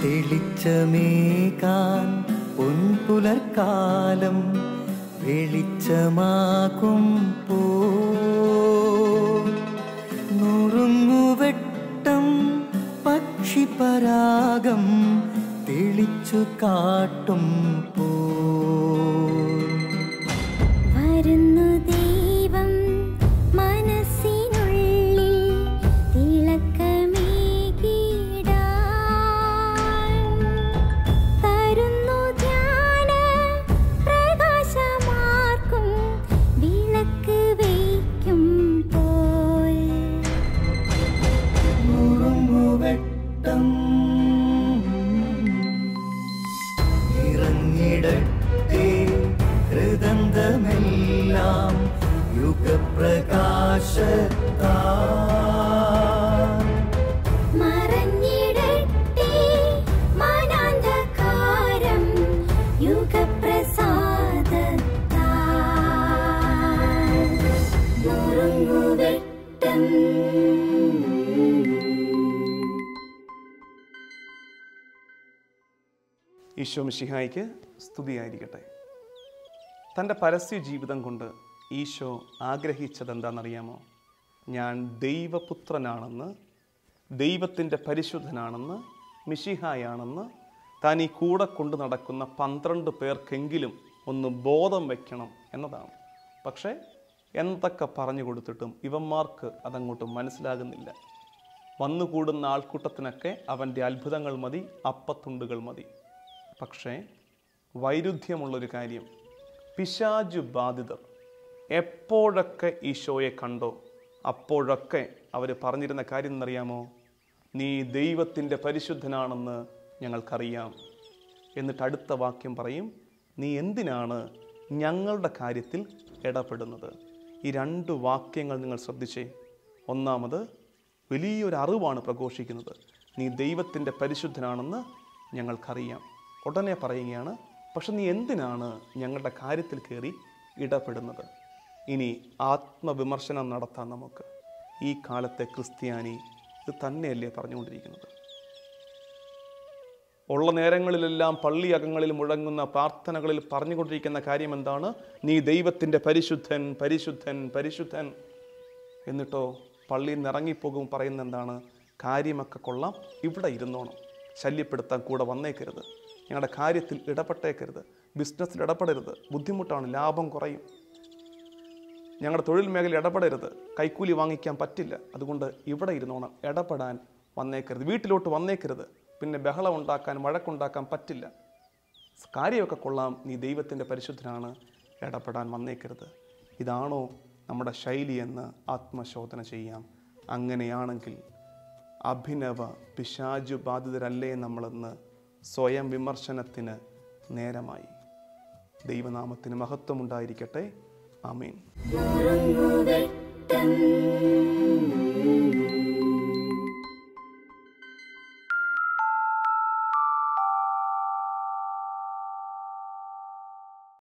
തെളിച്ചമേകാൻ പൊൻപുലർക്കാലം വെളിച്ചമാകുമ്പോ നുറുങ്ങുവെട്ടം പക്ഷിപരാഗം തെളിച്ചു കാട്ടുമ്പോ വരുന്നു ദൈവം മനസ്സിനുള്ളിൽ തിളക്കമേകിടാൻ തരുന്നു ധ്യാന പ്രകാശമാർക്കും വിളക്ക് വയ്ക്കുമ്പോൾ നുറുങ്ങുവെട്ടം ഇറങ്ങിടട്ടെ ഹൃദന്തമെല്ലാം യുഗപ്രകാശത്താൽ മറഞ്ഞിടട്ടെ മനാന്ധകാരം യുഗപ്രസാദത്താൽ നുറുങ്ങുവെട്ടം. ഈശോ മിശിഹായ്ക്ക് സ്തുതിയായിരിക്കട്ടെ. തൻ്റെ പരസ്യ ജീവിതം കൊണ്ട് ഈശോ ആഗ്രഹിച്ചത് എന്താണെന്നറിയാമോ? ഞാൻ ദൈവപുത്രനാണെന്ന്, ദൈവത്തിൻ്റെ പരിശുദ്ധനാണെന്ന്, മിശിഹായാണെന്ന് താൻ ഈ കൂടെ കൊണ്ട് നടക്കുന്ന 12 പേർക്കെങ്കിലും ഒന്ന് ബോധം വയ്ക്കണം എന്നതാണ്. പക്ഷേ എന്തൊക്കെ പറഞ്ഞു കൊടുത്തിട്ടും ഇവന്മാർക്ക് അതങ്ങോട്ട് മനസ്സിലാകുന്നില്ല. വന്നുകൂടുന്ന ആൾക്കൂട്ടത്തിനൊക്കെ അവൻ്റെ അത്ഭുതങ്ങൾ മതി, അപ്പത്തുണ്ടുകൾ മതി. പക്ഷേ വൈരുദ്ധ്യമുള്ളൊരു കാര്യം, പിശാചു ബാധിതർ എപ്പോഴൊക്കെ ഈശോയെ കണ്ടോ അപ്പോഴൊക്കെ അവർ പറഞ്ഞിരുന്ന കാര്യം എന്നറിയാമോ? നീ ദൈവത്തിൻ്റെ പരിശുദ്ധനാണെന്ന് ഞങ്ങൾക്കറിയാം. എന്നിട്ട് അടുത്ത വാക്യം പറയും, നീ എന്തിനാണ് ഞങ്ങളുടെ കാര്യത്തിൽ ഇടപെടുന്നത്? ഈ 2 വാക്യങ്ങൾ നിങ്ങൾ ശ്രദ്ധിച്ചേ. ഒന്നാമത് വലിയൊരു അറിവാണ് പ്രഘോഷിക്കുന്നത്. നീ ദൈവത്തിൻ്റെ പരിശുദ്ധനാണെന്ന് ഞങ്ങൾക്കറിയാം. ഉടനെ പറയുകയാണ്, പക്ഷെ നീ എന്തിനാണ് ഞങ്ങളുടെ കാര്യത്തിൽ കയറി ഇടപെടുന്നത്? ഇനി ആത്മവിമർശനം നടത്താൻ നമുക്ക്. ഈ കാലത്തെ ക്രിസ്ത്യാനി ഇത് തന്നെയല്ലേ പറഞ്ഞുകൊണ്ടിരിക്കുന്നത്? ഉള്ള നേരങ്ങളിലെല്ലാം പള്ളി അകങ്ങളിൽ മുഴങ്ങുന്ന പ്രാർത്ഥനകളിൽ പറഞ്ഞുകൊണ്ടിരിക്കുന്ന കാര്യം എന്താണ്? നീ ദൈവത്തിൻ്റെ പരിശുദ്ധൻ, പരിശുദ്ധൻ, പരിശുദ്ധൻ. എന്നിട്ടോ പള്ളിയിൽ നിന്ന് ഇറങ്ങിപ്പോകും പറയുന്ന എന്താണ്? കാര്യമൊക്കെ കൊള്ളാം, ഇവിടെ ഇരുന്നോണം, ശല്യപ്പെടുത്താൻ കൂടെ വന്നേക്കരുത്, ഞങ്ങളുടെ കാര്യത്തിൽ ഇടപെട്ടേക്കരുത്, ബിസിനസ്സിൽ ഇടപെടരുത്, ബുദ്ധിമുട്ടാണ്, ലാഭം കുറയും, ഞങ്ങളുടെ തൊഴിൽ മേഖല ഇടപെടരുത്, കൈക്കൂലി വാങ്ങിക്കാൻ പറ്റില്ല, അതുകൊണ്ട് ഇവിടെ ഇരുന്നോണം, ഇടപെടാൻ വന്നേക്കരുത്, വീട്ടിലോട്ട് വന്നേക്കരുത്, പിന്നെ ബഹളം ഉണ്ടാക്കാൻ വഴക്കുണ്ടാക്കാൻ പറ്റില്ല, കാര്യമൊക്കെ കൊള്ളാം, നീ ദൈവത്തിൻ്റെ പരിശുദ്ധനാണ്, ഇടപെടാൻ വന്നേക്കരുത്. ഇതാണോ നമ്മുടെ ശൈലിയെന്ന് ആത്മശോധന ചെയ്യാം. അങ്ങനെയാണെങ്കിൽ അഭിനവ പിശാചു ബാധിതരല്ലേ നമ്മളെന്ന് സ്വയം വിമർശനത്തിന് നേരമായി. ദൈവനാമത്തിന് മഹത്വമുണ്ടായിരിക്കട്ടെ. ആമേൻ.